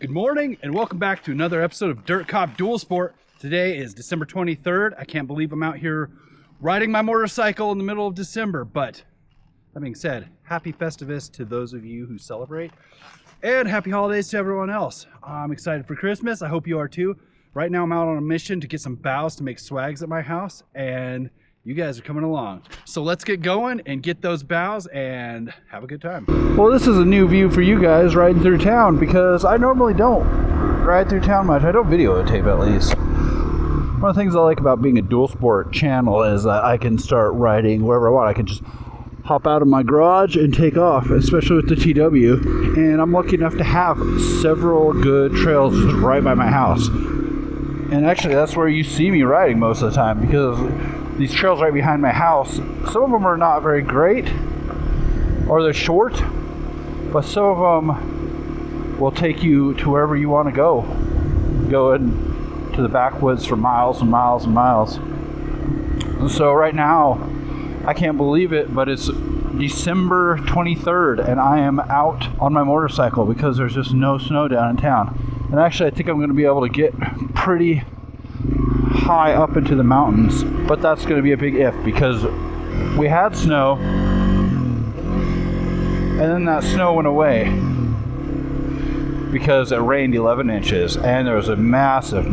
Good morning and welcome back to another episode of Dirt Cop Dual Sport. Today is December 23rd. I can't believe I'm out here riding my motorcycle in the middle of December, but that being said, happy Festivus to those of you who celebrate and happy holidays to everyone else. I'm excited for Christmas. I hope you are too. Right now I'm out on a mission to get some boughs to make swags at my house, and you guys are coming along. So let's get going and get those boughs and have a good time. Well, this is a new view for you guys riding through town because I normally don't ride through town much. I don't videotape at least. One of the things I like about being a dual sport channel is that I can start riding wherever I want. I can just hop out of my garage and take off, especially with the TW. And I'm lucky enough to have several good trails just right by my house. And actually that's where you see me riding most of the time, because these trails right behind my house, some of them are not very great, or they're short, but some of them will take you to wherever you want to go. Go into the backwoods for miles and miles and miles. And so right now, I can't believe it, but it's December 23rd, and I am out on my motorcycle because there's just no snow down in town. And actually, I think I'm going to be able to get pretty high up into the mountains, but that's going to be a big if, because we had snow and then that snow went away because it rained 11 inches and there was a massive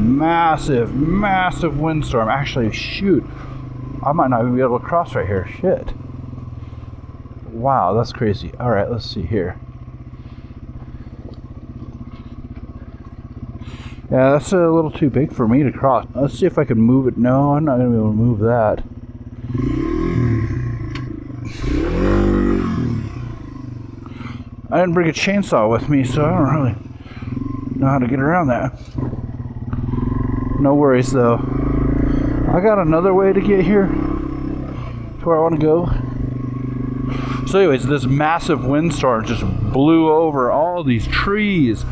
windstorm. Actually, shoot, I might not even be able to cross right here. Shit, wow, that's crazy. All right, let's see here. Yeah, that's a little too big for me to cross. Let's see if I can move it. No, I'm not going to be able to move that. I didn't bring a chainsaw with me, so I don't really know how to get around that. No worries, though. I got another way to get here to where I want to go. So anyways, this massive windstorm just blew over all these trees,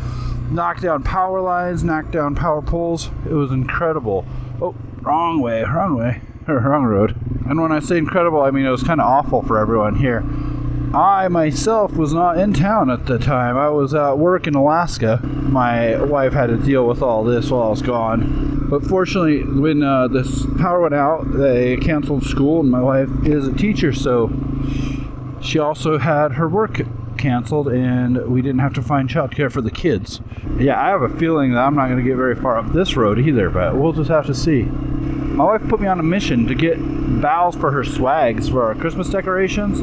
knocked down power lines, knocked down power poles. It was incredible. Oh, wrong road. And when I say incredible, I mean it was kind of awful for everyone here. I myself was not in town at the time. I was at work in Alaska. My wife had to deal with all this while I was gone. But fortunately, when this power went out, they canceled school, and my wife is a teacher, so she also had her work canceled, and we didn't have to find childcare for the kids. Yeah, I have a feeling that I'm not going to get very far up this road either, but we'll just have to see. My wife put me on a mission to get boughs for her swags for our Christmas decorations.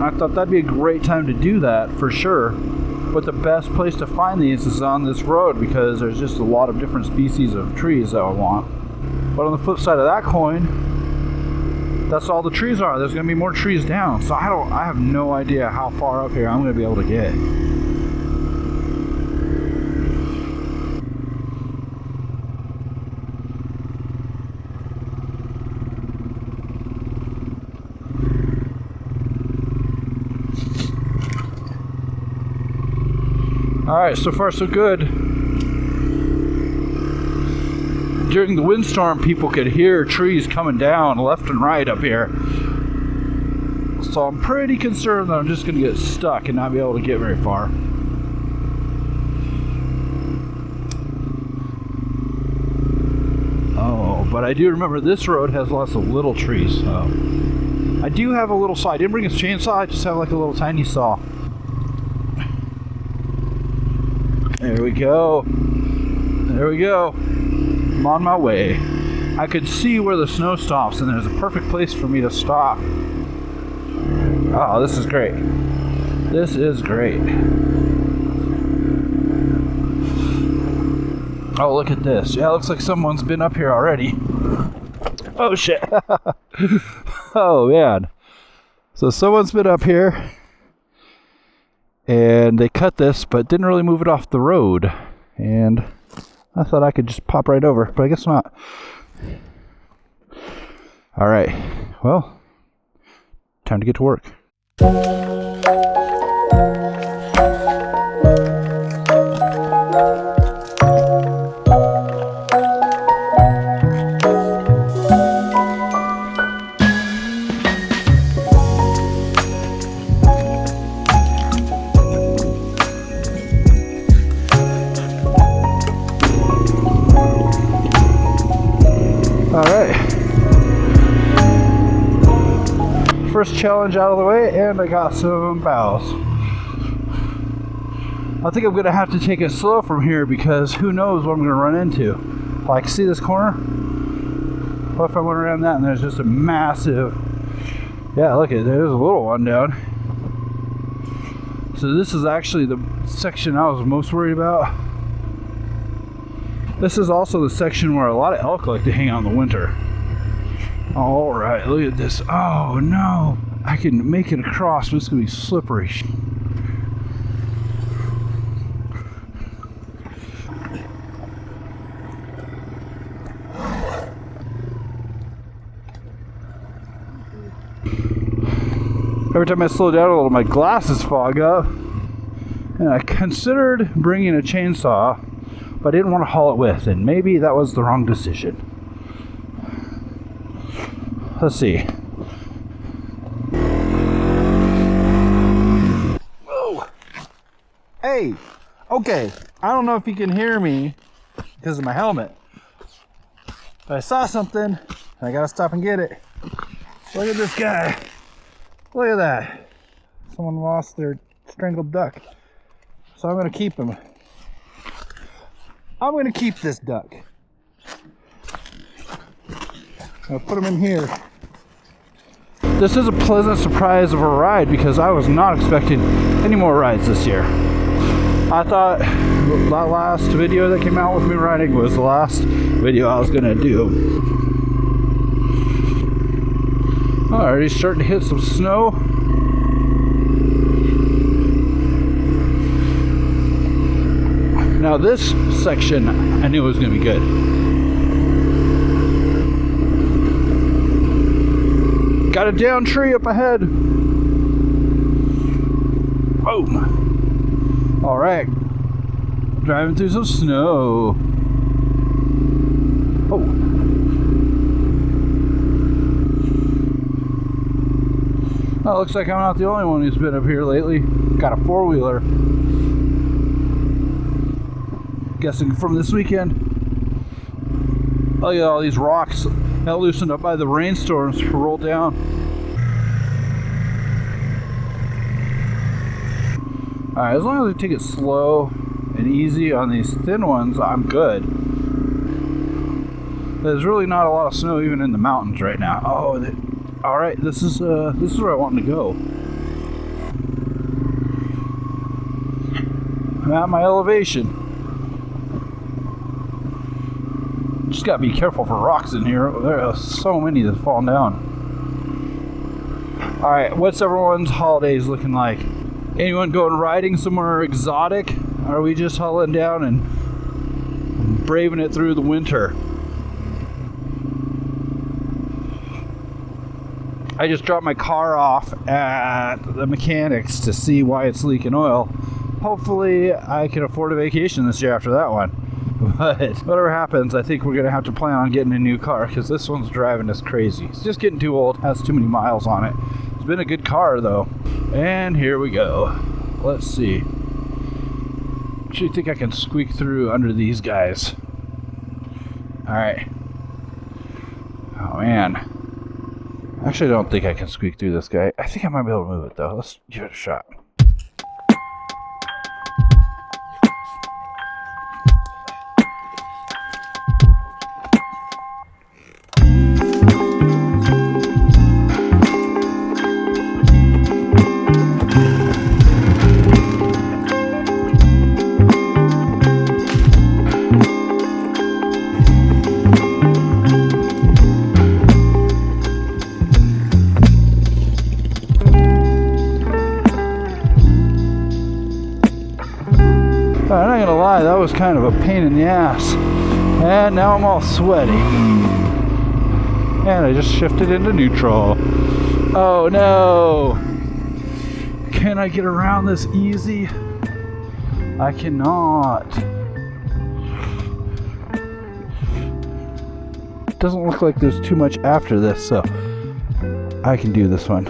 I thought that'd be a great time to do that for sure, but the best place to find these is on this road because there's just a lot of different species of trees that I want. But on the flip side of that coin, that's all the trees are. There's going to be more trees down. So I have no idea how far up here I'm going to be able to get. Alright, so far so good. During the windstorm, people could hear trees coming down left and right up here. So I'm pretty concerned that I'm just going to get stuck and not be able to get very far. Oh, but I do remember this road has lots of little trees. So I do have a little saw. I didn't bring a chainsaw, I just have like a little tiny saw. There we go. There we go. I'm on my way. I could see where the snow stops, and there's a perfect place for me to stop. Oh, this is great. This is great. Oh, look at this. Yeah, it looks like someone's been up here already. Oh, shit. Oh, man. So someone's been up here, and they cut this, but didn't really move it off the road. And I thought I could just pop right over, but I guess not. All right, well, time to get to work. first challenge out of the way, and I got some bows. I think I'm gonna have to take it slow from here because who knows what I'm gonna run into. Like, see this corner? What if I went around that and there's just a massive, yeah, look at, there's a little one down. So this is actually the section I was most worried about. This is also the section where a lot of elk like to hang out in the winter. All right, look at this. Oh no, I can make it across, but it's gonna be slippery. Every time I slow down a little, my glasses fog up. And I considered bringing a chainsaw, but I didn't want to haul it with, and maybe that was the wrong decision. Let's see. Whoa! Hey! Okay, I don't know if you can hear me because of my helmet, but I saw something, and I gotta stop and get it. Look at this guy. Look at that. Someone lost their strangled duck. So I'm gonna keep him. I'm gonna keep this duck. I'll put him in here. This is a pleasant surprise of a ride because I was not expecting any more rides this year. I thought that last video that came out with me riding was the last video I was gonna do. Already starting to hit some snow. Now this section, I knew it was going to be good. Got a down tree up ahead. Boom. All right. Driving through some snow. Oh. Well, looks like I'm not the only one who's been up here lately. Got a four-wheeler. Guessing from this weekend. Oh yeah, all these rocks that loosened up by the rainstorms rolled down. Alright, as long as I take it slow and easy on these thin ones, I'm good. There's really not a lot of snow even in the mountains right now. Oh, alright, this is where I want to go. I'm at my elevation. Just gotta be careful for rocks in here. There are so many that's falling down. Alright, what's everyone's holidays looking like? Anyone going riding somewhere exotic? Are we just hauling down and braving it through the winter? I just dropped my car off at the mechanics to see why it's leaking oil. Hopefully I can afford a vacation this year after that one. But whatever happens, I think we're going to have to plan on getting a new car because this one's driving us crazy. It's just getting too old, has too many miles on it. It's been a good car though. And here we go. Let's see. Actually think I can squeak through under these guys. Alright. Oh man. Actually I don't think I can squeak through this guy. I think I might be able to move it though. Let's give it a shot. I'm not gonna lie, that was kind of a pain in the ass. And now I'm all sweaty. And I just shifted into neutral. Oh no! Can I get around this easy? I cannot. It doesn't look like there's too much after this, so I can do this one.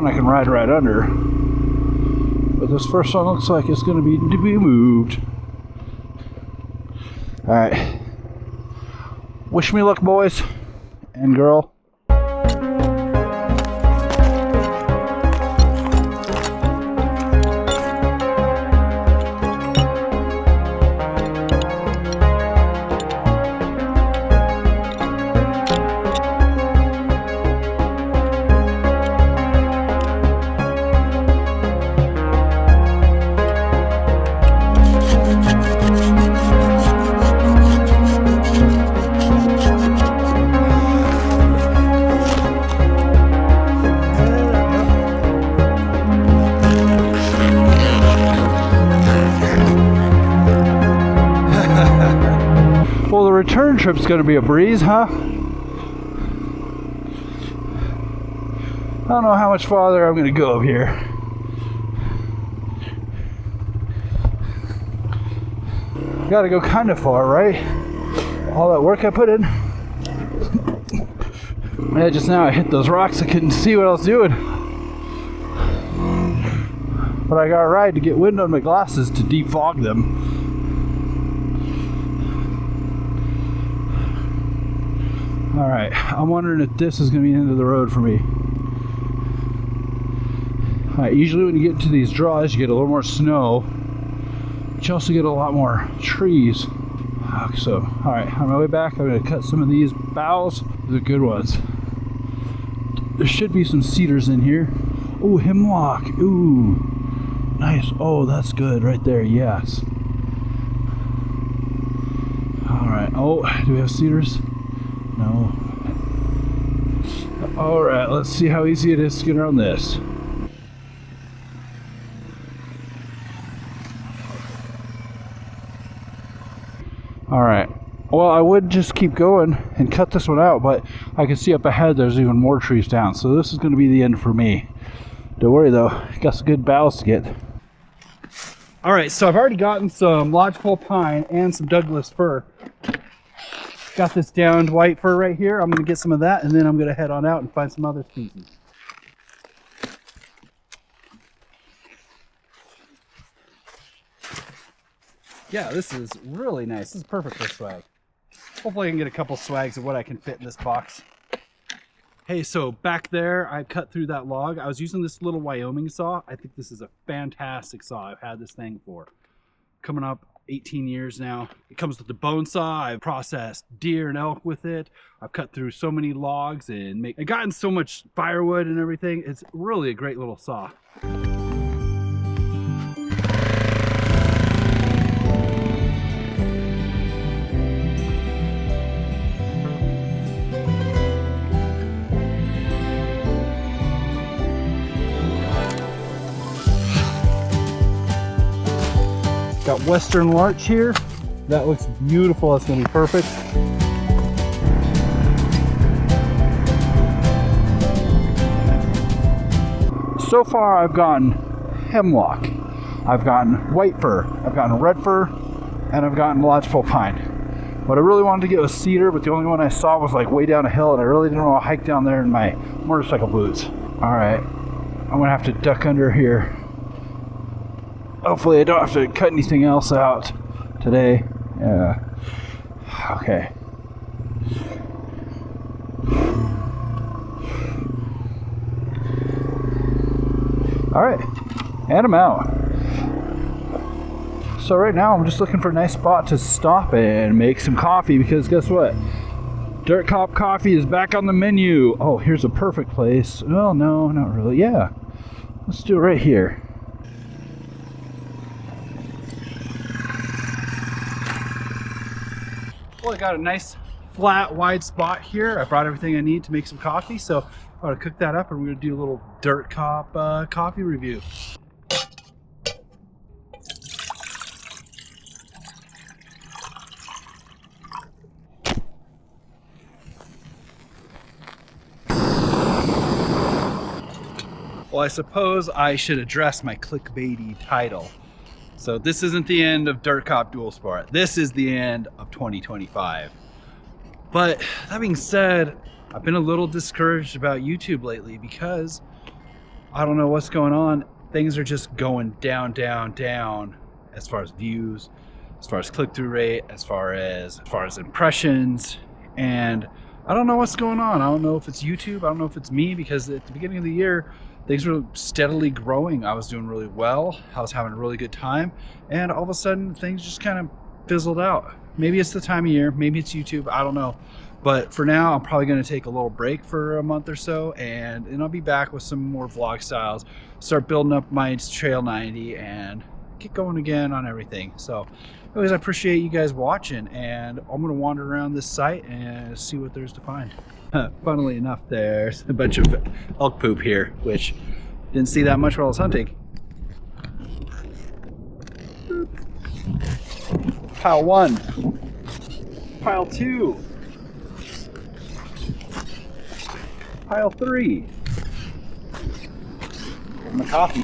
one I can ride right under. But this first one looks like it's going to be moved. Alright. Wish me luck, boys and girl. Well, the return trip's going to be a breeze, huh? I don't know how much farther I'm going to go up here. Got to go kind of far, right? All that work I put in. Yeah, just now I hit those rocks. I couldn't see what I was doing. But I got a ride to get wind on my glasses to defog them. Alright, I'm wondering if this is going to be the end of the road for me. Alright, usually when you get to these draws, you get a little more snow, but you also get a lot more trees. So, alright, on my way back, I'm going to cut some of these boughs. These are good ones. There should be some cedars in here. Oh, hemlock. Ooh, nice. Oh, that's good right there. Yes. Alright, oh, do we have cedars? No. Alright, let's see how easy it is to get around this. Alright. Well, I would just keep going and cut this one out, but I can see up ahead there's even more trees down. So this is going to be the end for me. Don't worry though, got some good boughs to get. Alright, so I've already gotten some lodgepole pine and some Douglas fir. Got this downed white fir right here. I'm going to get some of that, and then I'm going to head on out and find some other species. Yeah, this is really nice. This is perfect for swag. Hopefully I can get a couple swags of what I can fit in this box. Hey, so back there, I cut through that log. I was using this little Wyoming saw. I think this is a fantastic saw. I've had this thing for coming up 18 years now. It comes with the bone saw. I've processed deer and elk with it. I've cut through so many logs and gotten so much firewood and everything. It's really a great little saw. Got western larch here. That looks beautiful. That's going to be perfect. So far I've gotten hemlock, I've gotten white fir, I've gotten red fir, and I've gotten lodgepole pine. What I really wanted to get was cedar, but the only one I saw was like way down a hill, and I really didn't want to hike down there in my motorcycle boots. Alright, I'm going to have to duck under here. Hopefully I don't have to cut anything else out today. Yeah. Okay. Alright. And I'm out. So right now I'm just looking for a nice spot to stop and make some coffee, because guess what? Dirt Cop coffee is back on the menu. Oh, here's a perfect place. Well, no, not really. Yeah. Let's do it right here. Well, I got a nice flat wide spot here. I brought everything I need to make some coffee, so I'm gonna cook that up and we're gonna do a little Dirt Cop coffee review. Well, I suppose I should address my clickbaity title. So this isn't the end of Dirt Cop Dual Sport. This is the end of 2025. But that being said, I've been a little discouraged about YouTube lately because I don't know what's going on. Things are just going down, down, down as far as views, as far as click-through rate, as far as impressions, and I don't know what's going on. I don't know if it's YouTube, I don't know if it's me, because at the beginning of the year, things were steadily growing. I was doing really well. I was having a really good time, and all of a sudden things just kind of fizzled out. Maybe it's the time of year, maybe it's YouTube, I don't know. But for now, I'm probably going to take a little break for a month or so, and then I'll be back with some more vlog styles, start building up my Trail 90, and get going again on everything. So anyways, I appreciate you guys watching, and I'm going to wander around this site and see what there's to find. Funnily enough, there's a bunch of elk poop here, which didn't see that much while I was hunting. Pile 1, pile 2, pile 3. My coffee.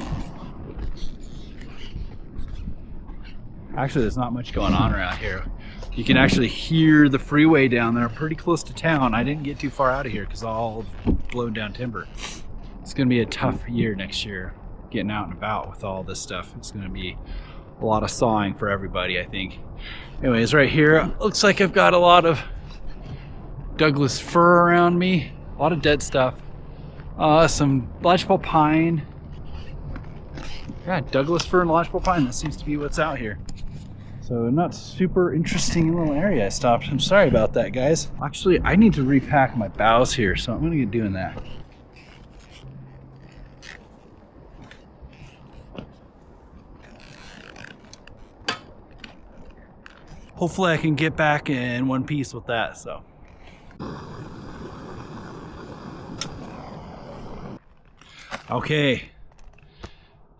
Actually, there's not much going on around here. You can actually hear the freeway down there, pretty close to town. I didn't get too far out of here because all blown down timber. It's gonna be a tough year next year, getting out and about with all this stuff. It's gonna be a lot of sawing for everybody, I think. Anyways, right here, looks like I've got a lot of Douglas fir around me, a lot of dead stuff. Some lodgepole pine. Yeah, Douglas fir and lodgepole pine, that seems to be what's out here. So not super interesting little area I stopped. I'm sorry about that, guys. Actually, I need to repack my boughs here, so I'm gonna get doing that. Hopefully I can get back in one piece with that, so. Okay.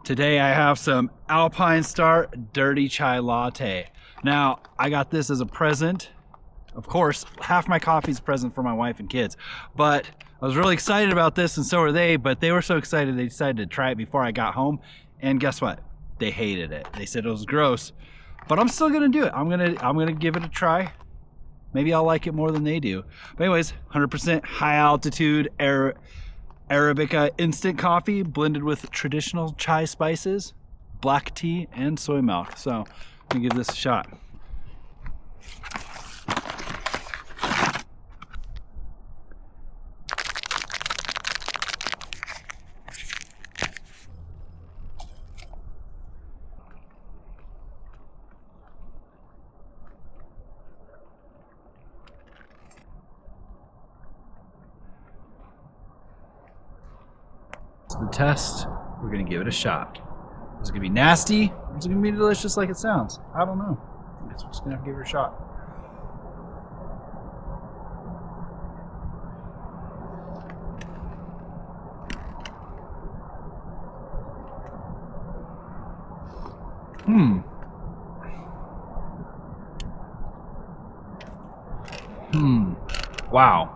Today I have some Alpine Star Dirty Chai Latte. Now, I got this as a present. Of course, half my coffee's a present for my wife and kids. But I was really excited about this, and so were they, but they were so excited they decided to try it before I got home. And guess what? They hated it. They said it was gross. But I'm still gonna do it. I'm gonna give it a try. Maybe I'll like it more than they do. But anyways, 100% high altitude Arabica instant coffee blended with traditional chai spices, black tea, and soy milk. So I'm gonna give this a shot. The test, we're gonna give it a shot. Is it gonna be nasty or is it gonna be delicious like it sounds? I don't know. I guess we're just gonna have to give it a shot. Wow.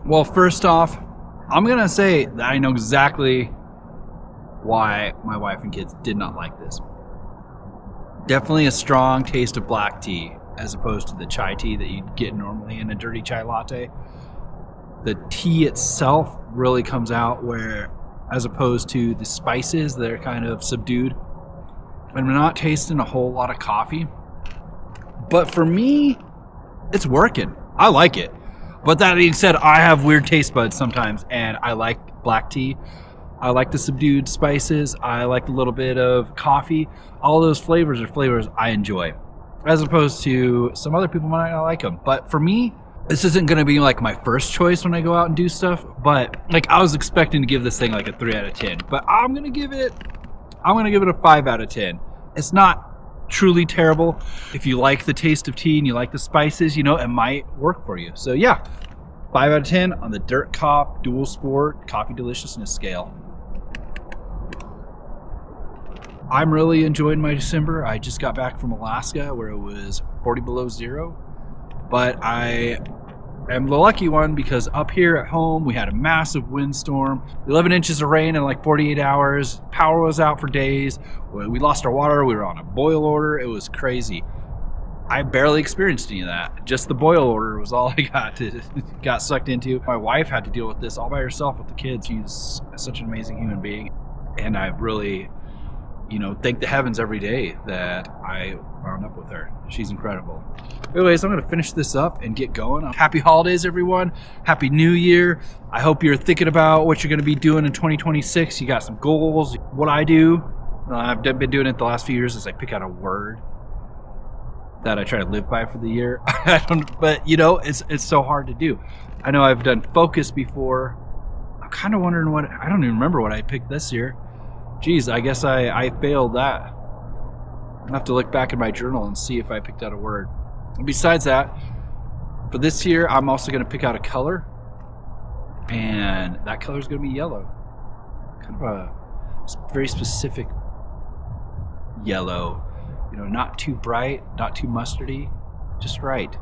Well, first off, I'm gonna say that I know exactly why my wife and kids did not like this. Definitely a strong taste of black tea as opposed to the chai tea that you'd get normally in a dirty chai latte. The tea itself really comes out where, as opposed to the spices, they're kind of subdued. I'm not tasting a whole lot of coffee, but for me, it's working. I like it. But that being said, I have weird taste buds sometimes, and I like black tea. I like the subdued spices. I like a little bit of coffee. All those flavors are flavors I enjoy, as opposed to some other people might not like them. But for me, this isn't going to be like my first choice when I go out and do stuff. But like, I was expecting to give this thing like a 3 out of 10. But I'm going to give it a 5 out of 10. It's not truly terrible. If you like the taste of tea and you like the spices, you know, it might work for you. So yeah, 5 out of 10 on the Dirt Cop Dual Sport Coffee Deliciousness scale. I'm really enjoying my December. I just got back from Alaska where it was 40 below zero, but I am the lucky one because up here at home we had a massive windstorm, 11 inches of rain in like 48 hours. Power was out for days. We lost our water. We were on a boil order. It was crazy. I barely experienced any of that. Just the boil order was all I got sucked into. My wife had to deal with this all by herself with the kids. She's such an amazing human being. And I really, thank the heavens every day that I wound up with her. She's incredible. Anyways, I'm going to finish this up and get going. Happy holidays, everyone. Happy New Year. I hope you're thinking about what you're going to be doing in 2026. You got some goals. What I do, I've been doing it the last few years, is I pick out a word that I try to live by for the year. But it's so hard to do. I know I've done focus before. I'm kind of wondering I don't even remember what I picked this year. Geez, I guess I failed that. I'll have to look back in my journal and see if I picked out a word. And besides that, for this year, I'm also going to pick out a color. And that color is going to be yellow. Kind of a very specific yellow. Not too bright, not too mustardy, just right.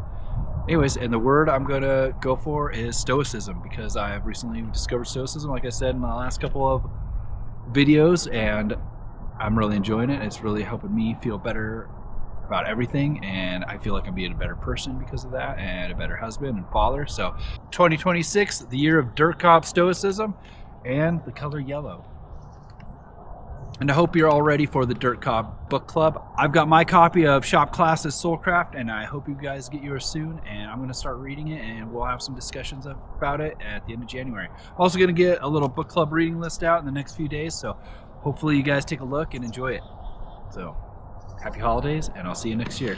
Anyways, and the word I'm going to go for is stoicism, because I have recently discovered stoicism, like I said in the last couple of videos, and I'm really enjoying it. It's really helping me feel better about everything, and I feel like I'm being a better person because of that, and a better husband and father. So 2026, the year of Dirt Cop stoicism, and the color yellow. And I hope you're all ready for the Dirt Cop book club. I've got my copy of Shop Classes Soulcraft, and I hope you guys get yours soon. And I'm going to start reading it, and we'll have some discussions about it at the end of January. I'm also going to get a little book club reading list out in the next few days, so hopefully you guys take a look and enjoy it. So, happy holidays, and I'll see you next year.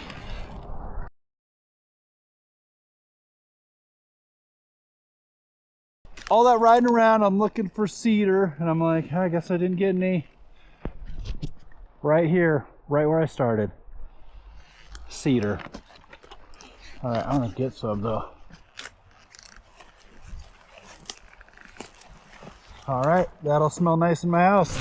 All that riding around, I'm looking for cedar, and I'm like, I guess I didn't get any. Right here, right where I started. Cedar. Alright, I'm gonna get some though. Alright, that'll smell nice in my house.